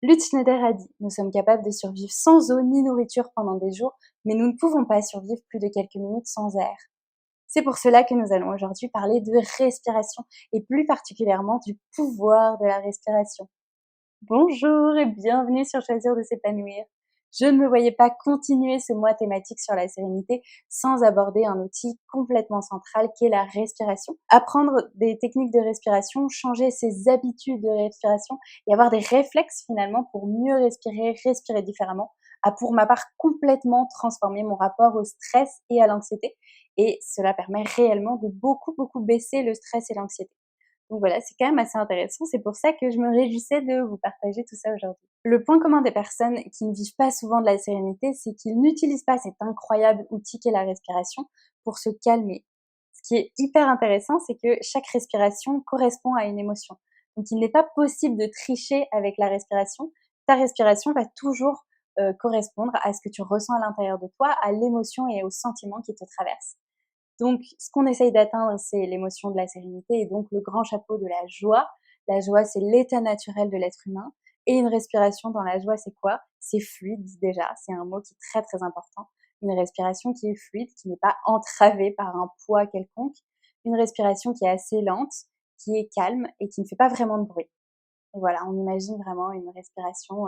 Lutz Schneider a dit: «Nous sommes capables de survivre sans eau ni nourriture pendant des jours, mais nous ne pouvons pas survivre plus de quelques minutes sans air.» C'est pour cela que nous allons aujourd'hui parler de respiration et plus particulièrement du pouvoir de la respiration. Bonjour et bienvenue sur Choisir de s'épanouir. Je ne me voyais pas continuer ce mois thématique sur la sérénité sans aborder un outil complètement central qui est la respiration. Apprendre des techniques de respiration, changer ses habitudes de respiration et avoir des réflexes finalement pour mieux respirer différemment, a pour ma part complètement transformé mon rapport au stress et à l'anxiété. Et cela permet réellement de beaucoup baisser le stress et l'anxiété. Donc voilà, c'est quand même assez intéressant. C'est pour ça que je me réjouissais de vous partager tout ça aujourd'hui. Le point commun des personnes qui ne vivent pas souvent de la sérénité, c'est qu'ils n'utilisent pas cet incroyable outil qu'est la respiration pour se calmer. Ce qui est hyper intéressant, c'est que chaque respiration correspond à une émotion. Donc il n'est pas possible de tricher avec la respiration. Ta respiration va toujours correspondre à ce que tu ressens à l'intérieur de toi, à l'émotion et aux sentiments qui te traversent. Donc, ce qu'on essaye d'atteindre, c'est l'émotion de la sérénité et donc le grand chapeau de la joie. La joie, c'est l'état naturel de l'être humain. Et une respiration dans la joie, c'est quoi? C'est fluide déjà, c'est un mot qui est très important. Une respiration qui est fluide, qui n'est pas entravée par un poids quelconque. Une respiration qui est assez lente, qui est calme et qui ne fait pas vraiment de bruit. Et voilà, on imagine vraiment une respiration,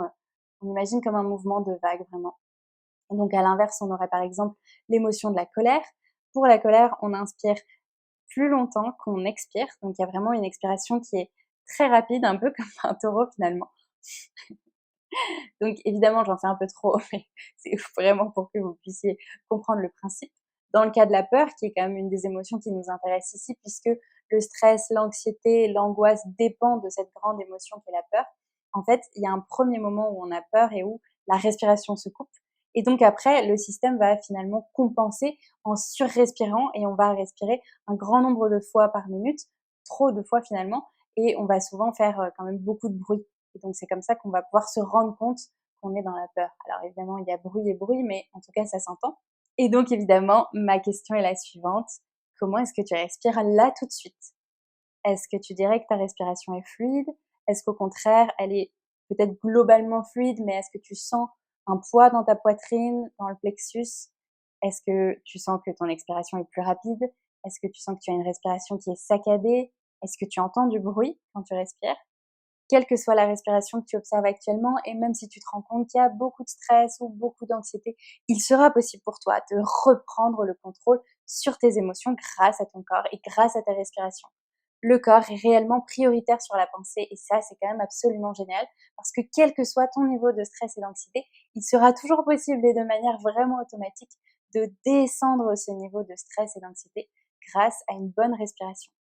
on imagine comme un mouvement de vague vraiment. Et donc à l'inverse, on aurait par exemple l'émotion de la colère. Pour la colère, on inspire plus longtemps qu'on expire. Donc il y a vraiment une expiration qui est très rapide, un peu comme un taureau finalement. Donc évidemment, j'en fais un peu trop, mais c'est vraiment pour que vous puissiez comprendre le principe. Dans le cas de la peur, qui est quand même une des émotions qui nous intéresse ici, puisque le stress, l'anxiété, l'angoisse dépendent de cette grande émotion qu'est la peur. En fait, il y a un premier moment où on a peur et où la respiration se coupe. Et donc après, le système va finalement compenser en surrespirant et on va respirer un grand nombre de fois par minute, trop de fois finalement, et on va souvent faire quand même beaucoup de bruit. Et donc c'est comme ça qu'on va pouvoir se rendre compte qu'on est dans la peur. Alors évidemment, il y a bruit et bruit, mais en tout cas, ça s'entend. Et donc évidemment, ma question est la suivante. Comment est-ce que tu respires là tout de suite? Est-ce que tu dirais que ta respiration est fluide? Est-ce qu'au contraire, elle est peut-être globalement fluide, mais est-ce que tu sens un poids dans ta poitrine, dans le plexus? Est-ce que tu sens que ton expiration est plus rapide? Est-ce que tu sens que tu as une respiration qui est saccadée? Est-ce que tu entends du bruit quand tu respires? Quelle que soit la respiration que tu observes actuellement, et même si tu te rends compte qu'il y a beaucoup de stress ou beaucoup d'anxiété, il sera possible pour toi de reprendre le contrôle sur tes émotions grâce à ton corps et grâce à ta respiration. Le corps est réellement prioritaire sur la pensée et ça, c'est quand même absolument génial parce que quel que soit ton niveau de stress et d'anxiété, il sera toujours possible et de manière vraiment automatique de descendre ce niveau de stress et d'anxiété grâce à une bonne respiration.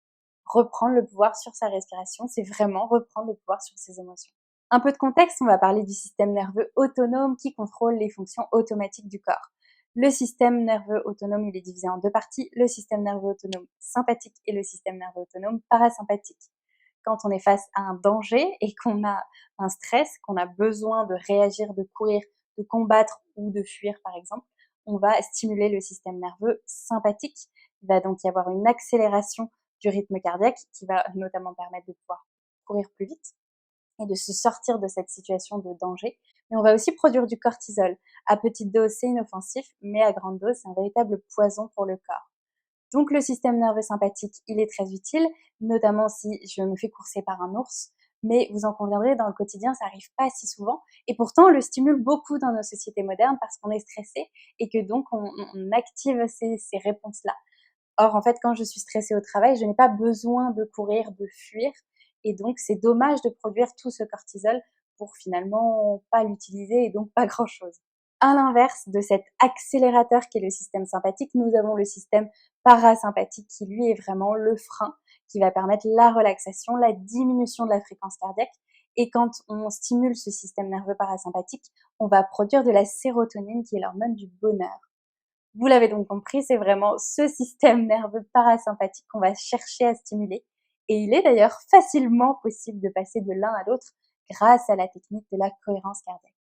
Reprendre le pouvoir sur sa respiration, c'est vraiment reprendre le pouvoir sur ses émotions. Un peu de contexte, on va parler du système nerveux autonome qui contrôle les fonctions automatiques du corps. Le système nerveux autonome, il est divisé en deux parties, le système nerveux autonome sympathique et le système nerveux autonome parasympathique. Quand on est face à un danger et qu'on a un stress, qu'on a besoin de réagir, de courir, de combattre ou de fuir par exemple, on va stimuler le système nerveux sympathique. Il va donc y avoir une accélération du rythme cardiaque qui va notamment permettre de pouvoir courir plus vite et de se sortir de cette situation de danger. Mais on va aussi produire du cortisol. À petite dose, c'est inoffensif, mais à grande dose, c'est un véritable poison pour le corps. Donc le système nerveux sympathique, il est très utile, notamment si je me fais courser par un ours, mais vous en conviendrez, dans le quotidien, ça arrive pas si souvent, et pourtant on le stimule beaucoup dans nos sociétés modernes parce qu'on est stressé et que donc on active ces réponses-là. Or, en fait, quand je suis stressée au travail, je n'ai pas besoin de courir, de fuir. Et donc, c'est dommage de produire tout ce cortisol pour finalement pas l'utiliser et donc pas grand-chose. À l'inverse de cet accélérateur qui est le système sympathique, nous avons le système parasympathique qui, lui, est vraiment le frein qui va permettre la relaxation, la diminution de la fréquence cardiaque. Et quand on stimule ce système nerveux parasympathique, on va produire de la sérotonine qui est l'hormone du bonheur. Vous l'avez donc compris, c'est vraiment ce système nerveux parasympathique qu'on va chercher à stimuler. Et il est d'ailleurs facilement possible de passer de l'un à l'autre grâce à la technique de la cohérence cardiaque.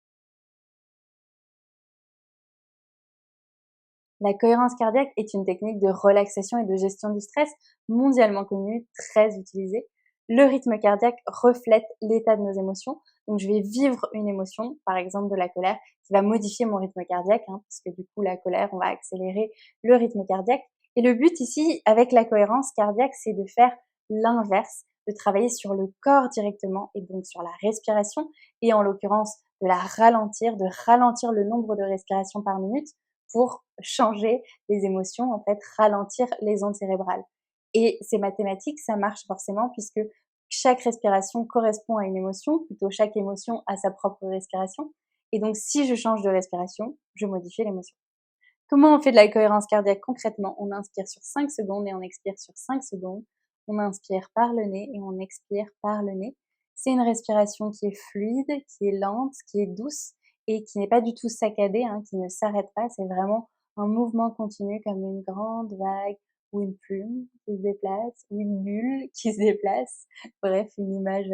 La cohérence cardiaque est une technique de relaxation et de gestion du stress mondialement connue, très utilisée. Le rythme cardiaque reflète l'état de nos émotions, Donc je vais vivre une émotion, par exemple de la colère, qui va modifier mon rythme cardiaque, parce que du coup la colère, on va accélérer le rythme cardiaque. Et le but ici, avec la cohérence cardiaque, c'est de faire l'inverse, de travailler sur le corps directement et donc sur la respiration et en l'occurrence de ralentir le nombre de respirations par minute pour changer les émotions, en fait, ralentir les ondes cérébrales. Et c'est mathématique, ça marche forcément puisque chaque respiration correspond à une émotion, plutôt chaque émotion a sa propre respiration. Et donc, si je change de respiration, je modifie l'émotion. Comment on fait de la cohérence cardiaque concrètement? On inspire sur 5 secondes et on expire sur 5 secondes. On inspire par le nez et on expire par le nez. C'est une respiration qui est fluide, qui est lente, qui est douce et qui n'est pas du tout saccadée, qui ne s'arrête pas. C'est vraiment un mouvement continu comme une grande vague ou une plume qui se déplace ou une bulle qui se déplace. Bref, une image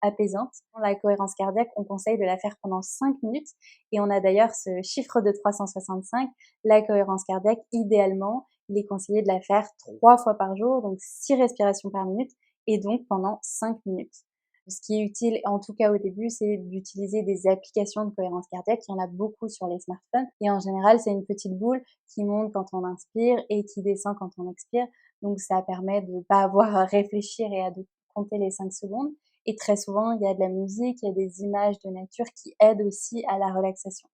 apaisante. La cohérence cardiaque, on conseille de la faire pendant 5 minutes et on a d'ailleurs ce chiffre de 365. La cohérence cardiaque, idéalement, il est conseillé de la faire 3 fois par jour, donc 6 respirations par minute et donc pendant 5 minutes. Ce qui est utile, en tout cas au début, c'est d'utiliser des applications de cohérence cardiaque. Il y en a beaucoup sur les smartphones et en général, c'est une petite boule qui monte quand on inspire et qui descend quand on expire. Donc ça permet de ne pas avoir à réfléchir et à de compter les 5 secondes. Et très souvent, il y a de la musique, il y a des images de nature qui aident aussi à la relaxation.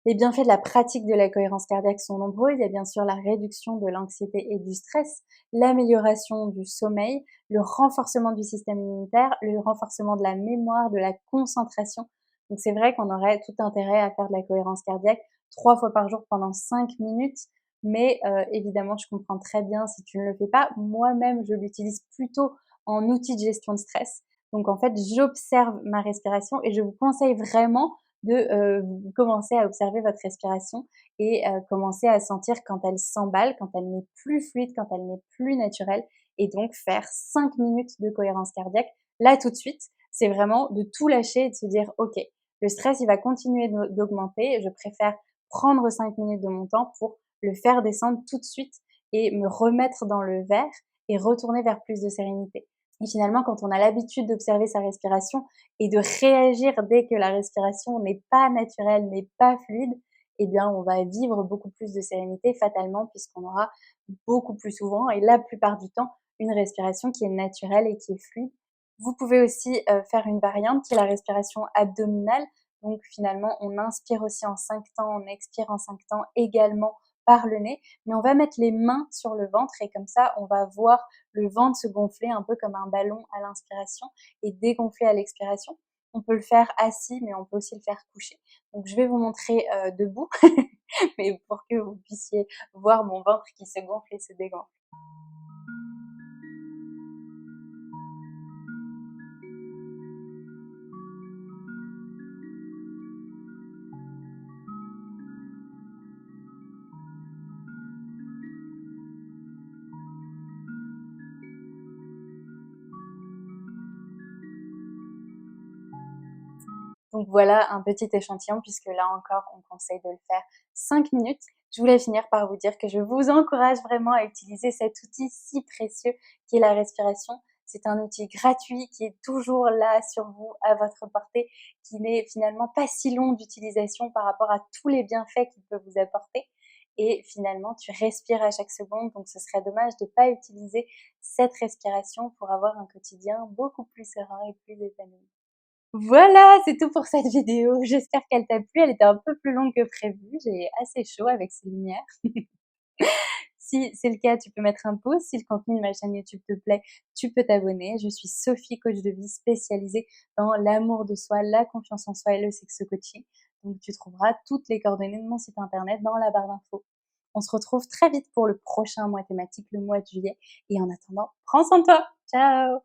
Les bienfaits de la pratique de la cohérence cardiaque sont nombreux. Il y a bien sûr la réduction de l'anxiété et du stress, l'amélioration du sommeil, le renforcement du système immunitaire, le renforcement de la mémoire, de la concentration. Donc c'est vrai qu'on aurait tout intérêt à faire de la cohérence cardiaque 3 fois par jour pendant 5 minutes. Mais évidemment, je comprends très bien si tu ne le fais pas. Moi-même, je l'utilise plutôt en outil de gestion de stress. Donc en fait, j'observe ma respiration et je vous conseille vraiment de commencer à observer votre respiration et commencer à sentir quand elle s'emballe, quand elle n'est plus fluide, quand elle n'est plus naturelle et donc faire 5 minutes de cohérence cardiaque. Là, tout de suite, c'est vraiment de tout lâcher et de se dire: «OK, le stress, il va continuer d'augmenter. Je préfère prendre 5 minutes de mon temps pour le faire descendre tout de suite et me remettre dans le vert et retourner vers plus de sérénité». Et finalement, quand on a l'habitude d'observer sa respiration et de réagir dès que la respiration n'est pas naturelle, n'est pas fluide, eh bien, on va vivre beaucoup plus de sérénité fatalement puisqu'on aura beaucoup plus souvent et la plupart du temps une respiration qui est naturelle et qui est fluide. Vous pouvez aussi faire une variante qui est la respiration abdominale. Donc finalement, on inspire aussi en 5 temps, on expire en 5 temps également par le nez, mais on va mettre les mains sur le ventre et comme ça, on va voir le ventre se gonfler un peu comme un ballon à l'inspiration et dégonfler à l'expiration. On peut le faire assis, mais on peut aussi le faire couché. Donc je vais vous montrer debout, mais pour que vous puissiez voir mon ventre qui se gonfle et se dégonfle. Donc voilà un petit échantillon puisque là encore on conseille de le faire 5 minutes. Je voulais finir par vous dire que je vous encourage vraiment à utiliser cet outil si précieux qui est la respiration. C'est un outil gratuit qui est toujours là sur vous, à votre portée, qui n'est finalement pas si long d'utilisation par rapport à tous les bienfaits qu'il peut vous apporter. Et finalement, tu respires à chaque seconde, donc ce serait dommage de ne pas utiliser cette respiration pour avoir un quotidien beaucoup plus serein et plus épanoui. Voilà, c'est tout pour cette vidéo. J'espère qu'elle t'a plu. Elle était un peu plus longue que prévu. J'ai assez chaud avec ces lumières. Si c'est le cas, tu peux mettre un pouce. Si le contenu de ma chaîne YouTube te plaît, tu peux t'abonner. Je suis Sophie, coach de vie spécialisée dans l'amour de soi, la confiance en soi et le sexe coaching. Donc tu trouveras toutes les coordonnées de mon site internet dans la barre d'infos. On se retrouve très vite pour le prochain mois thématique, le mois de juillet. Et en attendant, prends soin de toi. Ciao!